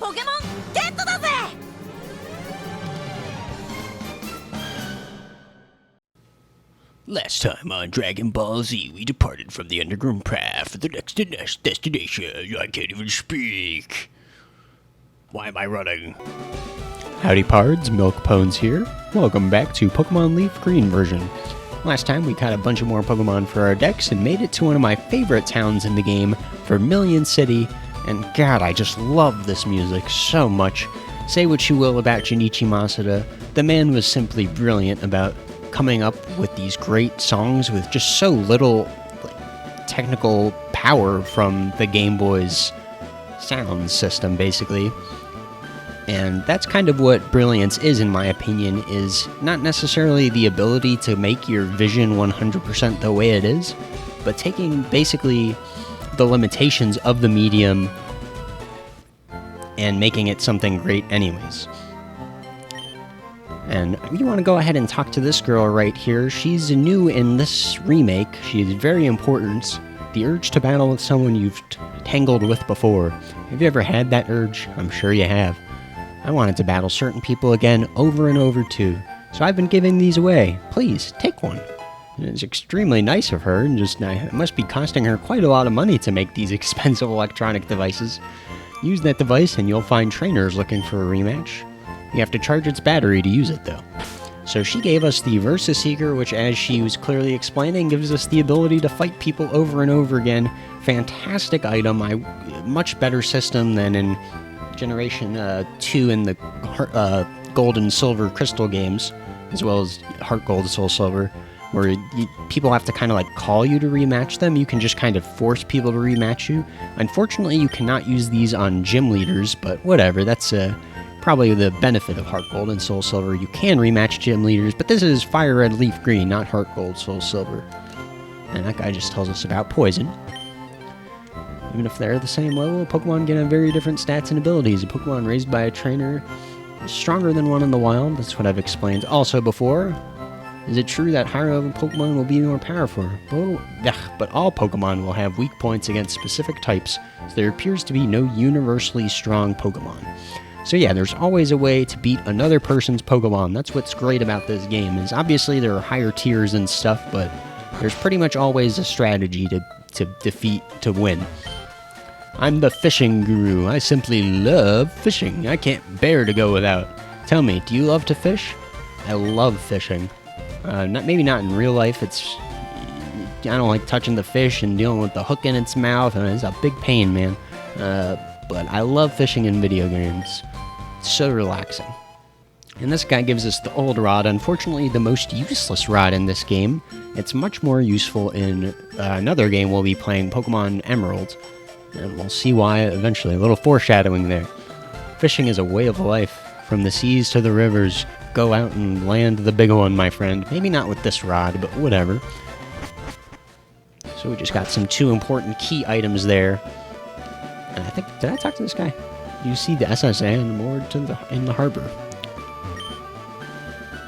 ポケモンゲットだぜ。 Last time on Dragon Ball Z, we departed from the underground path for the next destination. I can't even speak. Why am I running? Howdy Pards, Milk Pones here. Welcome back to Pokemon LeafGreen version. Last time we caught a bunch of more Pokemon for our decks and made it to one of my favorite towns in the game, Vermilion City. And God, I just love this music so much. Say what you will about Junichi Masuda, the man was simply brilliant about coming up with these great songs with just so little technical power from the Game Boy's sound system, basically. And that's kind of what brilliance is, in my opinion, is not necessarily the ability to make your vision 100% the way it is, but taking basically the limitations of the medium and making it something great anyways. And you want to go ahead and talk to this girl right here. She's new in this remake. She is very important. The urge to battle with someone you've tangled with before. Have you ever had that urge? I'm sure you have. I wanted to battle certain people again over and over too. So I've been giving these away. Please, take one. And it's extremely nice of her, and just it must be costing her quite a lot of money to make these expensive electronic devices. Use that device and you'll find trainers looking for a rematch. You have to charge its battery to use it, though. So she gave us the Versa Seeker, which, as she was clearly explaining, gives us the ability to fight people over and over again. Fantastic item. Much better system than in Generation 2 in the Gold and Silver Crystal games, as well as Heart Gold, Soul Silver, where people have to kind of like call you to rematch them. You can just kind of force people to rematch you. Unfortunately, you cannot use these on gym leaders, but whatever. That's probably the benefit of Heart Gold and Soul Silver. You can rematch gym leaders, but this is Fire Red Leaf Green, not Heart Gold, Soul Silver. And that guy just tells us about poison. Even if they're the same level, Pokemon can have very different stats and abilities. A Pokemon raised by a trainer is stronger than one in the wild. That's what I've explained also before. Is it true that higher level Pokemon will be more powerful? But all Pokemon will have weak points against specific types, so there appears to be no universally strong Pokemon. So yeah, there's always a way to beat another person's Pokemon. That's what's great about this game, is obviously there are higher tiers and stuff, but there's pretty much always a strategy to defeat, to win. I'm the fishing guru. I simply love fishing. I can't bear to go without. Tell me, do you love to fish? I love fishing. Maybe not in real life. I don't like touching the fish and dealing with the hook in its mouth, and it's a big pain, man. But I love fishing in video games. It's so relaxing. And this guy gives us the old rod, unfortunately the most useless rod in this game. It's much more useful in another game we'll be playing, Pokemon Emerald. And we'll see why eventually. A little foreshadowing there. Fishing is a way of life. From the seas to the rivers, go out and land the big one, my friend. Maybe not with this rod, but whatever. So we just got some 2 important key items there. And I think, did I talk to this guy? You see the SSN moored in the harbor.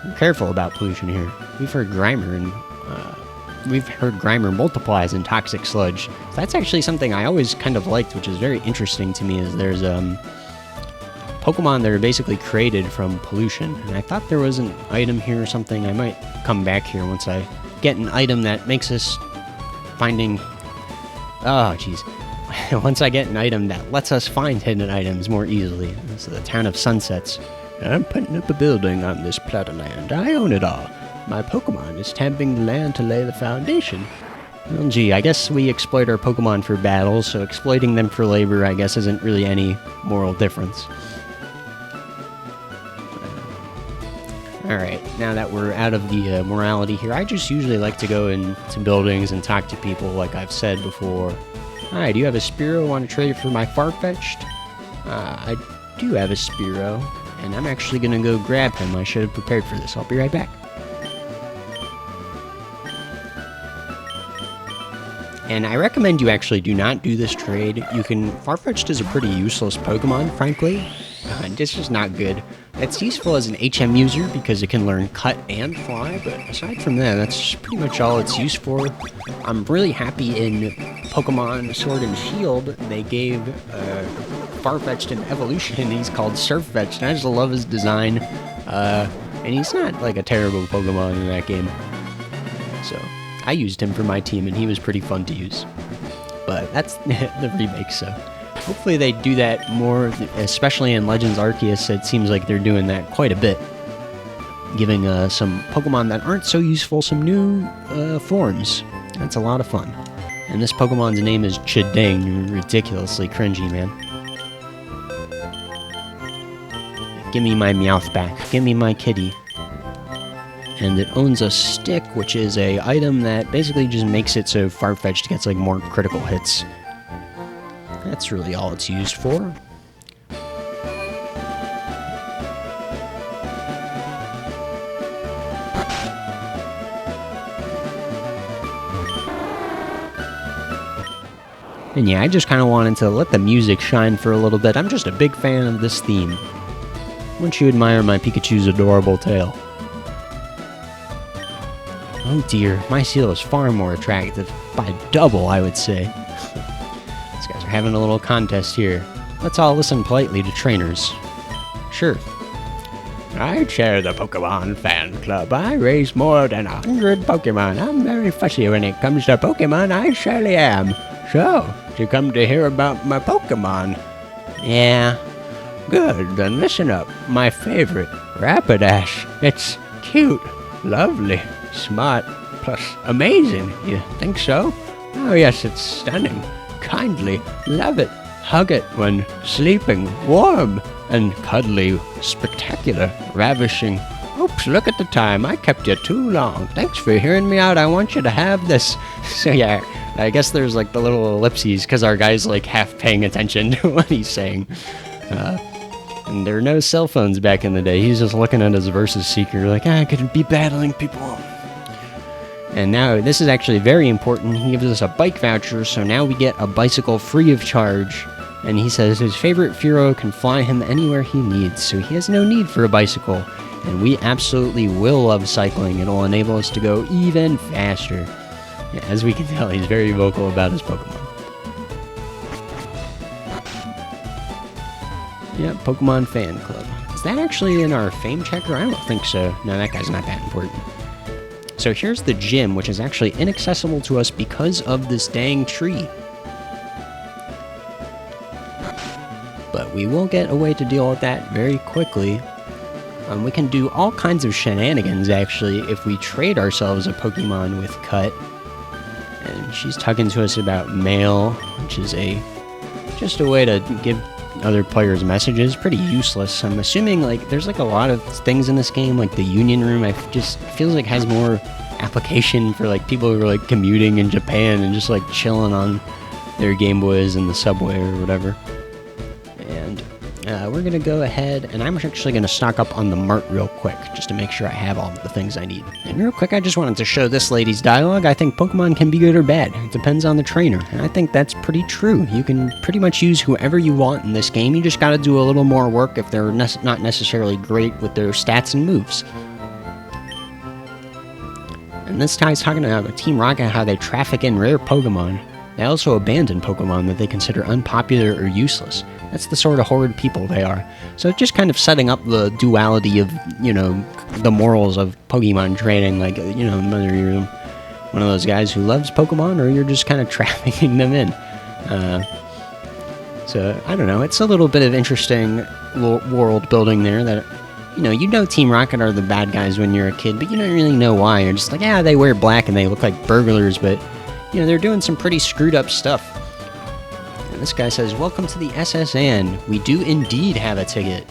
Be careful about pollution here. We've heard Grimer multiplies in toxic sludge. So that's actually something I always kind of liked, which is very interesting to me, is there's Pokemon that are basically created from pollution. And I thought there was an item here or something. I might come back here once I get an item that makes us finding... Oh, jeez. Once I get an item that lets us find hidden items more easily. This is the town of Sunsets. I'm putting up a building on this plot of land. I own it all. My Pokemon is tamping the land to lay the foundation. Well, gee, I guess we exploit our Pokemon for battles, so exploiting them for labor, I guess, isn't really any moral difference. Alright, now that we're out of the morality here, I just usually like to go into buildings and talk to people, like I've said before. Hi, do you have a Spearow? Want to trade it for my Farfetch'd? I do have a Spearow, and I'm actually going to go grab him. I should have prepared for this. I'll be right back. And I recommend you actually do not do this trade. Farfetch'd is a pretty useless Pokemon, frankly. It's just not good. It's useful as an HM user because it can learn Cut and Fly, but aside from that, that's pretty much all it's used for. I'm really happy in Pokemon Sword and Shield, they gave Farfetch'd in Evolution, and he's called Surfetch'd, and I just love his design. And he's not like a terrible Pokemon in that game. So I used him for my team, and he was pretty fun to use. But that's the remake, so hopefully they do that more, especially in Legends Arceus. It seems like they're doing that quite a bit, giving some Pokemon that aren't so useful some new forms. That's a lot of fun. And this Pokemon's name is Chiding. Ridiculously cringy, man. Give me my Meowth back. Give me my kitty. And it owns a stick, which is a item that basically just makes it so Farfetch'd gets like more critical hits. That's really all it's used for. And yeah, I just kind of wanted to let the music shine for a little bit. I'm just a big fan of this theme. Won't you admire my Pikachu's adorable tail? Oh dear, my seal is far more attractive. By double, I would say. These guys are having a little contest here. Let's all listen politely to trainers. Sure. I chair the Pokemon fan club. I raise more than 100 Pokemon. I'm very fussy when it comes to Pokemon. I surely am. So, you come to hear about my Pokemon? Yeah. Good, then listen up. My favorite, Rapidash. It's cute, lovely, smart, plus amazing. You think so? Oh yes, it's stunning. Kindly, love it. Hug it when sleeping, warm, and cuddly, spectacular, ravishing. Oops, look at the time. I kept you too long. Thanks for hearing me out. I want you to have this. So yeah, I guess there's like the little ellipses because our guy's like half paying attention to what he's saying. And there were no cell phones back in the day. He's just looking at his Versus Seeker like, I could be battling people. And now, this is actually very important. He gives us a bike voucher, so now we get a bicycle free of charge. And he says his favorite Furo can fly him anywhere he needs, so he has no need for a bicycle. And we absolutely will love cycling. It'll enable us to go even faster. Yeah, as we can tell, he's very vocal about his Pokemon. Yeah, Pokemon Fan Club. Is that actually in our fame checker? I don't think so. No, that guy's not that important. So here's the gym, which is actually inaccessible to us because of this dang tree. But we will get a way to deal with that very quickly. We can do all kinds of shenanigans, actually, if we trade ourselves a Pokemon with Cut. And she's talking to us about mail, which is just a way to give other players messages. Pretty useless. I'm assuming like there's like a lot of things in this game, like the Union Room. I just feels like has more application for like people who are like commuting in Japan and just like chilling on their Game Boys in the subway or whatever. And we're gonna go ahead, and I'm actually gonna stock up on the mart real quick just to make sure I have all of the things I need. And real quick, I just wanted to show this lady's dialogue. I think Pokemon can be good or bad. It depends on the trainer, and I think that's pretty true. You can pretty much use whoever you want in this game. You just gotta do a little more work if they're not necessarily great with their stats and moves. And this guy's talking about Team Rocket, how they traffic in rare Pokemon. They also abandon Pokemon that they consider unpopular or useless. That's the sort of horrid people they are. So just kind of setting up the duality of, you know, the morals of Pokemon trading. Like, you know, whether you're one of those guys who loves Pokemon or you're just kind of trafficking them in. So, I don't know. It's a little bit of interesting world building there that, you know Team Rocket are the bad guys when you're a kid, but you don't really know why. You're just like, yeah, they wear black and they look like burglars, but, you know, they're doing some pretty screwed up stuff. And this guy says, welcome to the SSN. We do indeed have a ticket.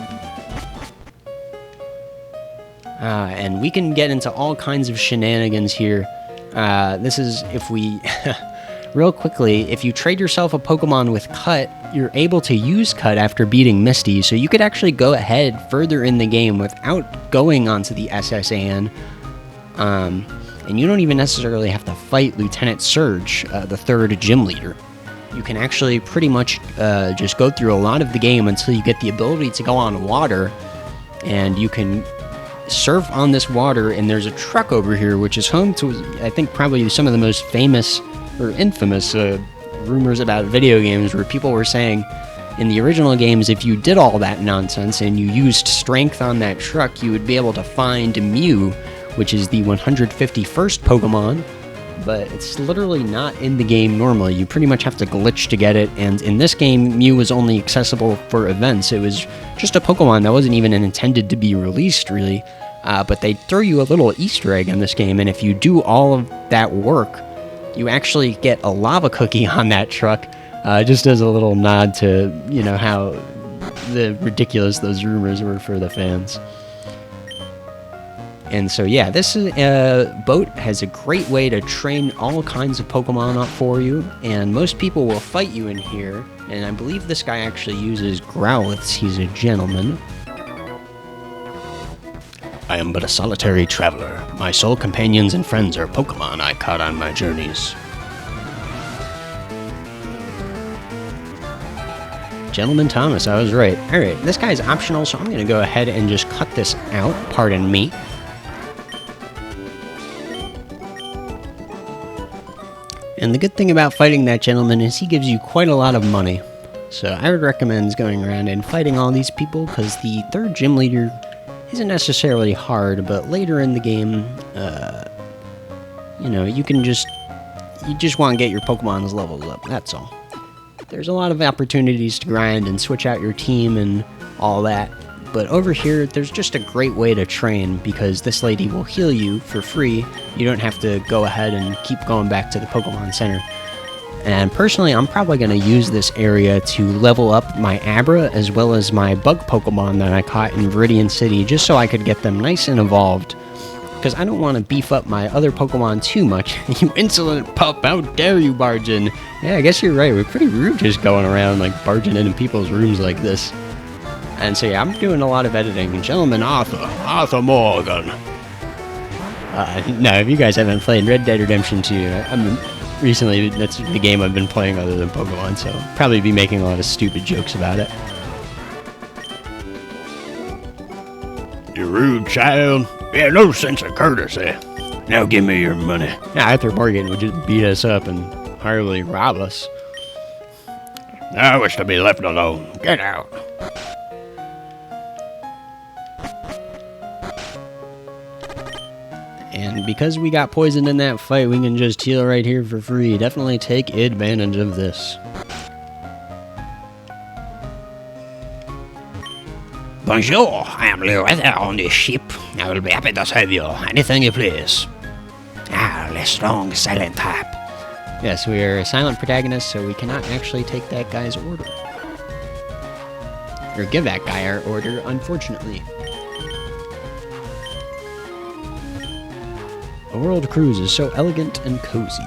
And we can get into all kinds of shenanigans here. This is if we... Real quickly, if you trade yourself a Pokemon with Cut, you're able to use Cut after beating Misty, so you could actually go ahead further in the game without going onto the SSN. And you don't even necessarily have to fight Lieutenant Surge, the third gym leader. You can actually pretty much just go through a lot of the game until you get the ability to go on water, and you can surf on this water, and there's a truck over here, which is home to, I think, probably some of the most famous or infamous rumors about video games, where people were saying In the original games, if you did all that nonsense and you used strength on that truck, you would be able to find Mew, which is the 151st Pokemon, but it's literally not in the game normally. You pretty much have to glitch to get it, and in this game, Mew was only accessible for events. It was just a Pokemon that wasn't even intended to be released, really, but they throw you a little Easter egg in this game, and if you do all of that work, you actually get a lava cookie on that truck, just as a little nod to, you know, how ridiculous those rumors were for the fans. And so, yeah, this boat has a great way to train all kinds of Pokemon up for you, and most people will fight you in here, and I believe this guy actually uses Growlithe. He's a gentleman. I am but a solitary traveler. My sole companions and friends are Pokemon I caught on my journeys. Gentleman Thomas, I was right. Alright, this guy's optional, so I'm going to go ahead and just cut this out. Pardon me. And the good thing about fighting that gentleman is he gives you quite a lot of money. So I would recommend going around and fighting all these people, because the third gym leader isn't necessarily hard, but later in the game, you know, you just want to get your Pokemon's levels up, that's all. There's a lot of opportunities to grind and switch out your team and all that, but over here, there's just a great way to train, because this lady will heal you for free. You don't have to go ahead and keep going back to the Pokemon Center. And personally, I'm probably going to use this area to level up my Abra as well as my bug Pokemon that I caught in Viridian City, just so I could get them nice and evolved. Because I don't want to beef up my other Pokemon too much. You insolent pup, how dare you barge in? Yeah, I guess you're right, we're pretty rude just going around like barging into people's rooms like this. And so yeah, I'm doing a lot of editing. Gentleman Arthur Morgan. No, if you guys haven't played Red Dead Redemption 2, recently, that's the game I've been playing other than Pokemon, so I'll probably be making a lot of stupid jokes about it. You rude child. You have no sense of courtesy. Now give me your money. Now, Arthur Morgan would just beat us up and hardly rob us. I wish to be left alone. Get out. And because we got poisoned in that fight, we can just heal right here for free. Definitely take advantage of this. Bonjour, I am the weather on this ship. I will be happy to serve you. Anything you please. The strong silent type. Yes, we are a silent protagonist, so we cannot actually take that guy's order. Or give that guy our order, unfortunately. A world cruise is so elegant and cozy.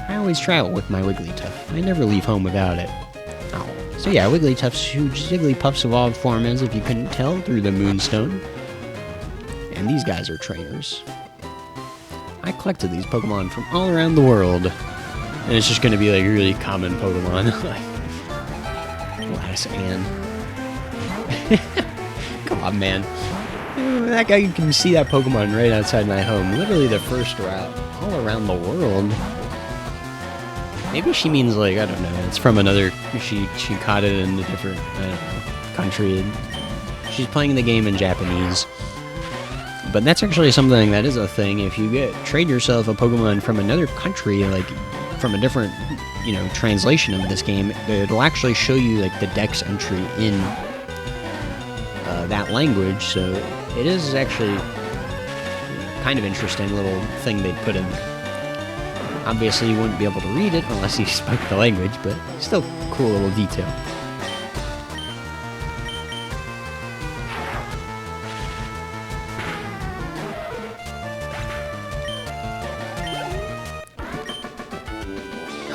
I always travel with my Wigglytuff. I never leave home without it. Oh. So yeah, Wigglytuff's huge Jigglypuff's evolved form is, if you couldn't tell, through the Moonstone. And these guys are trainers. I collected these Pokemon from all around the world. And it's just gonna be like really common Pokemon. Glass Ann. Come on, man. That guy, you can see that Pokemon right outside my home. Literally the first route all around the world. Maybe she means, like, I don't know, it's from another, she caught it in a different, I don't know, country. She's playing the game in Japanese. But that's actually something that is a thing. If you trade yourself a Pokemon from another country, like from a different, you know, translation of this game, it'll actually show you like the dex entry in that language. So it is actually kind of interesting little thing they put in there. Obviously, you wouldn't be able to read it unless you spoke the language, but still cool little detail.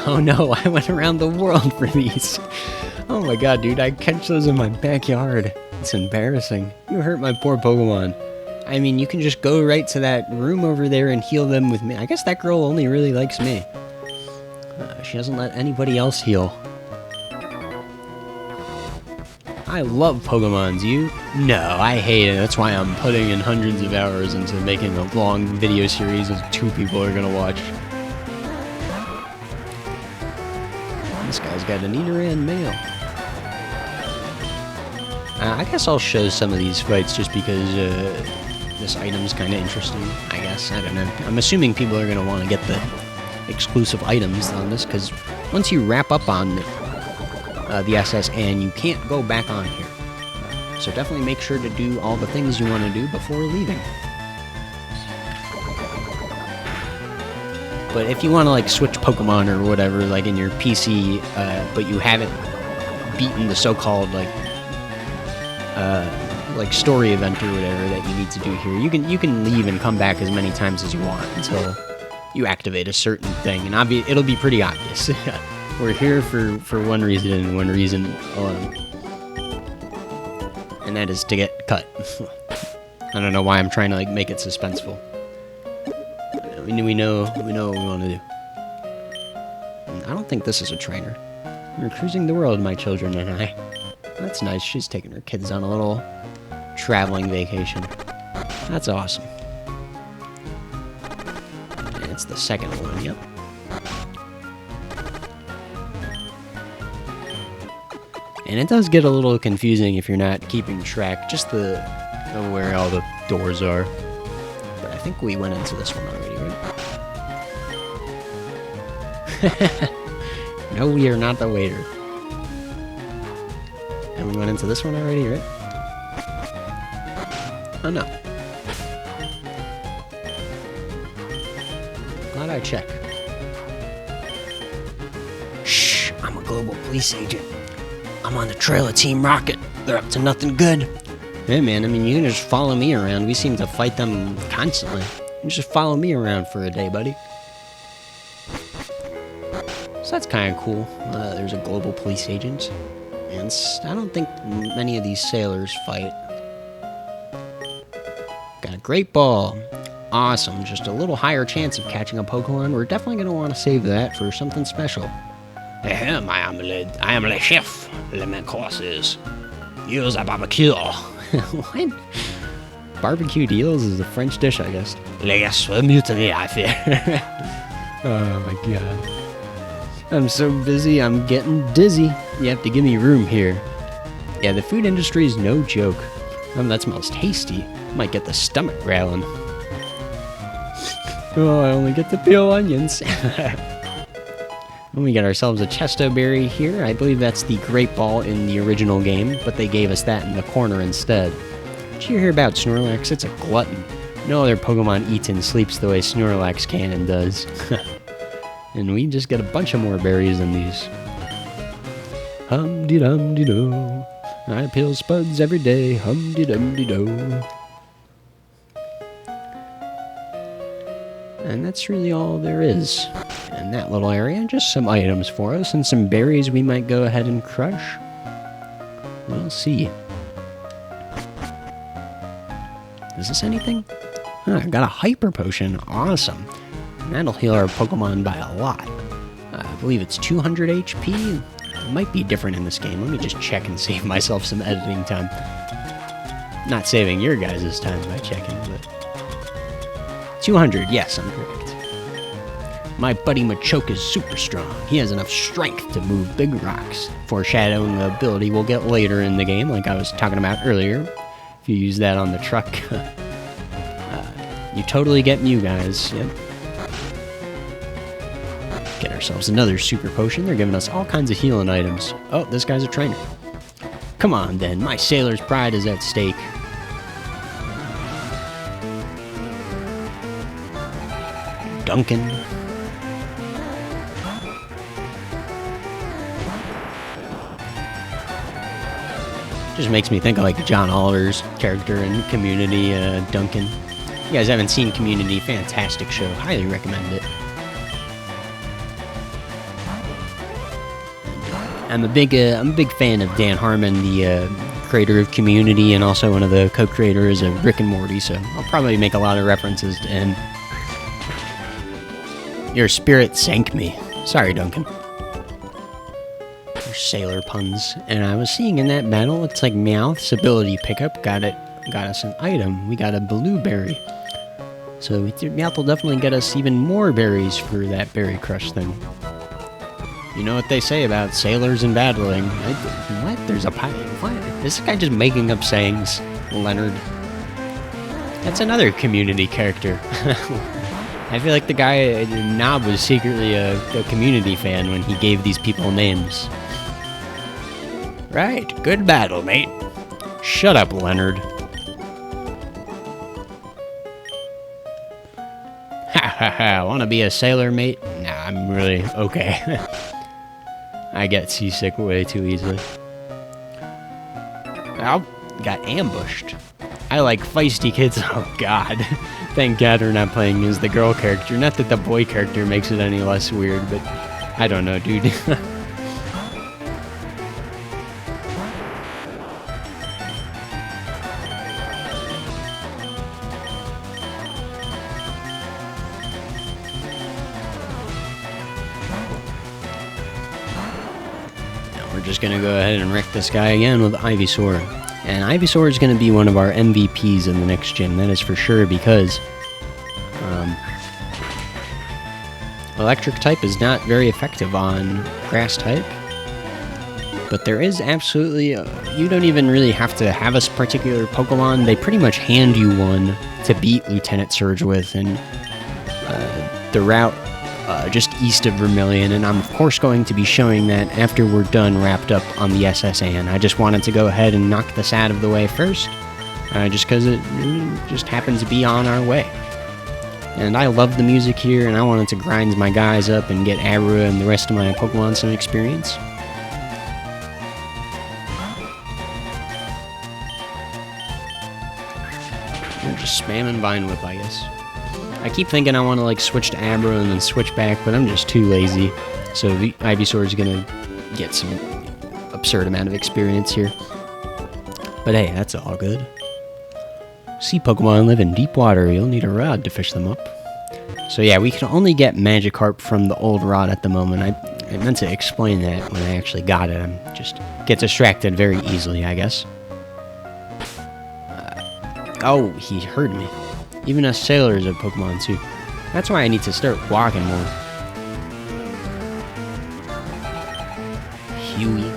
Oh no, I went around the world for these. Oh my god, dude, I catch those in my backyard. It's embarrassing. You hurt my poor Pokemon. I mean, you can just go right to that room over there and heal them with me. I guess that girl only really likes me. She doesn't let anybody else heal. I love Pokemon. Do you? No, I hate it. That's why I'm putting in hundreds of hours into making a long video series that 2 people are gonna watch. This guy's got an Nidoran male. I guess I'll show some of these fights just because this item's kind of interesting, I guess. I don't know. I'm assuming people are going to want to get the exclusive items on this, because once you wrap up on the SSN, you can't go back on here. So definitely make sure to do all the things you want to do before leaving. But if you want to like switch Pokemon or whatever, like in your PC, but you haven't beaten the so-called like story event or whatever that you need to do here, you can leave and come back as many times as you want until you activate a certain thing, and it'll be pretty obvious. We're here for one reason and one reason alone, and that is to get cut. I don't know why I'm trying to like make it suspenseful. We know what we want to do. I don't think this is a trainer. We're cruising the world, my children and I. That's nice. She's taking her kids on a little traveling vacation. That's awesome. And it's the second one, yep. And it does get a little confusing if you're not keeping track, just of where all the doors are. But I think we went into this one already, right? No, we are not the waiter. And we went into this one already, right? Oh, no. Glad I checked. Shh, I'm a global police agent. I'm on the trail of Team Rocket. They're up to nothing good. Hey, man, I mean, you can just follow me around. We seem to fight them constantly. You just follow me around for a day, buddy. So that's kind of cool. There's a global police agent. And I don't think many of these sailors fight. Got a great ball. Awesome. Just a little higher chance of catching a Pokemon. We're definitely going to want to save that for something special. Ahem, I am le chef. Le main courses. Use a barbecue. What? Barbecue deals is a French dish, I guess. Les mutiny, I fear. Oh my god. I'm so busy, I'm getting dizzy. You have to give me room here. Yeah, the food industry is no joke. That smells tasty. Might get the stomach growling. Oh, I only get to peel onions. We got ourselves a Chesto Berry here. I believe that's the Great Ball in the original game, but they gave us that in the corner instead. Did you hear about Snorlax? It's a glutton. No other Pokemon eats and sleeps the way Snorlax can and does. And we just get a bunch of more berries than these. Hum-de-dum-de-do. I peel spuds every day. Hum-de-dum-de-do. And that's really all there is in that little area. Just some items for us and some berries we might go ahead and crush. We'll see. Is this anything? Oh, I got a Hyper Potion. Awesome. And that'll heal our Pokemon by a lot. I believe it's 200 HP. It might be different in this game. Let me just check and save myself some editing time. Not saving your guys' time by checking, but... 200, yes, I'm correct. My buddy Machoke is super strong. He has enough strength to move big rocks. Foreshadowing the ability we'll get later in the game, like I was talking about earlier. If you use that on the truck, you totally get Mew, guys. Yep. Get ourselves another Super Potion. They're giving us all kinds of healing items. Oh, this guy's a trainer. Come on, then. My sailor's pride is at stake. Duncan. Just makes me think of like John Oliver's character in Community, Duncan. You guys haven't seen Community, fantastic show. Highly recommend it. I'm a big fan of Dan Harmon, the creator of Community, and also one of the co-creators of Rick and Morty. So I'll probably make a lot of references to him. Your spirit sank me. Sorry, Duncan. Sailor puns. And I was seeing in that battle, it's like Meowth's ability pickup got us an item. We got a blueberry. So Meowth will definitely get us even more berries for that berry crush thing. You know what they say about sailors and battling. What? There's a pilot? What? This guy just making up sayings, Leonard. That's another Community character. I feel like the guy, Knob, was secretly a Community fan when he gave these people names. Right, good battle, mate. Shut up, Leonard. Ha ha ha, wanna be a sailor, mate? Nah, I'm really okay. I get seasick way too easily. I got ambushed. I like feisty kids. Oh god. Thank God we're not playing as the girl character. Not that the boy character makes it any less weird, but I don't know, dude. We're just gonna go ahead and wreck this guy again with Ivysaur. And Ivysaur is gonna be one of our MVPs in the next gen, that is for sure, because electric type is not very effective on grass type. But there is absolutely, you don't even really have to have a particular Pokemon. They pretty much hand you one to beat Lieutenant Surge with, and the route just east of Vermilion, and I'm of course going to be showing that after we're done wrapped up on the SSN. I just wanted to go ahead and knock this out of the way first, just because it just happens to be on our way. And I love the music here, and I wanted to grind my guys up and get Abra and the rest of my Pokemon some experience. I'm just spamming Vine Whip, I guess. I keep thinking I want to like switch to Abra and then switch back, but I'm just too lazy. So Ivysaur is gonna get some absurd amount of experience here. But hey, that's all good. Sea Pokemon live in deep water. You'll need a rod to fish them up. So yeah, we can only get Magikarp from the old rod at the moment. I meant to explain that when I actually got it. I'm just get distracted very easily, I guess. Oh, he heard me. Even a sailor is a Pokemon too. That's why I need to start walking more. Huey.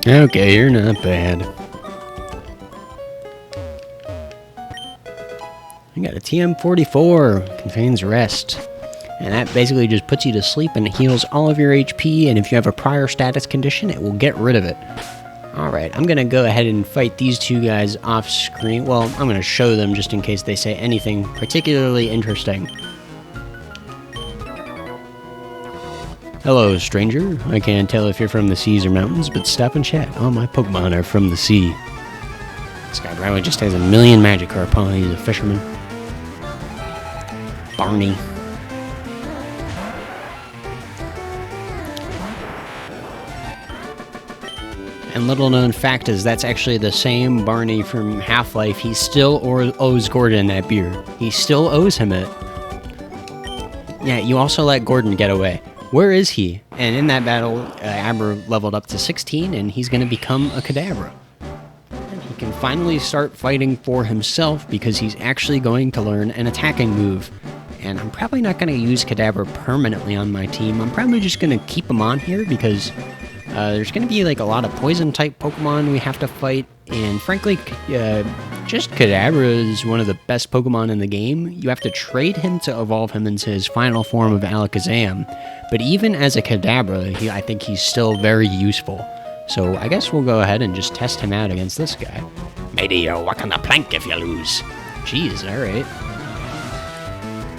Okay, you're not bad. I got a TM44. Contains rest. And that basically just puts you to sleep and it heals all of your HP, and if you have a prior status condition, it will get rid of it. Alright, I'm gonna go ahead and fight these two guys off screen. Well, I'm gonna show them just in case they say anything particularly interesting. Hello, stranger. I can't tell if you're from the seas or mountains, but stop and chat. All my Pokemon are from the sea. This guy probably just has a million Magikarp, huh? He's a fisherman. Barney. And little known fact is that's actually the same Barney from Half-Life. He still owes Gordon that beer. He still owes him it. Yeah, you also let Gordon get away. Where is he? And in that battle, Abra leveled up to 16, and he's going to become a Kadabra. And he can finally start fighting for himself because he's actually going to learn an attacking move. And I'm probably not going to use Kadabra permanently on my team. I'm probably just going to keep him on here because there's going to be like a lot of poison-type Pokemon we have to fight. And frankly, just Kadabra is one of the best Pokemon in the game. You have to trade him to evolve him into his final form of Alakazam. But even as a Kadabra, I think he's still very useful. So I guess we'll go ahead and just test him out against this guy. Matey, you'll walk on the plank if you lose. Jeez, alright.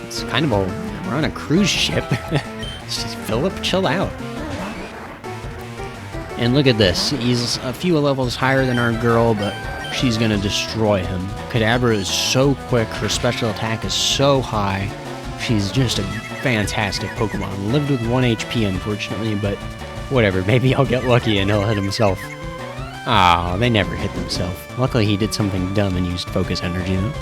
It's kind of we're on a cruise ship. Just, Philip, chill out. And look at this. He's a few levels higher than our girl, but she's gonna destroy him. Kadabra is so quick, her special attack is so high. She's just a fantastic Pokemon. Lived with 1 HP, unfortunately, but whatever. Maybe I'll get lucky and he'll hit himself. Ah, they never hit themselves. Luckily, he did something dumb and used Focus Energy, though.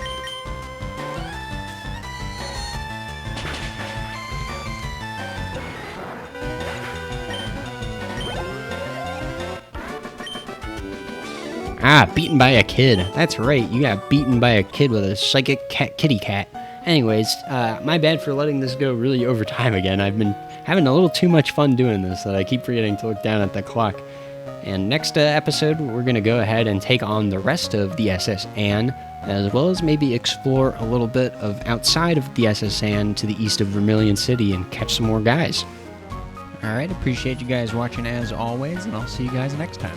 Ah, beaten by a kid. That's right, you got beaten by a kid with a psychic kitty cat. Anyways, my bad for letting this go really over time again. I've been having a little too much fun doing this that I keep forgetting to look down at the clock. And next episode, we're going to go ahead and take on the rest of the SS Anne, as well as maybe explore a little bit of outside of the SS Anne to the east of Vermilion City and catch some more guys. Alright, appreciate you guys watching as always, and I'll see you guys next time.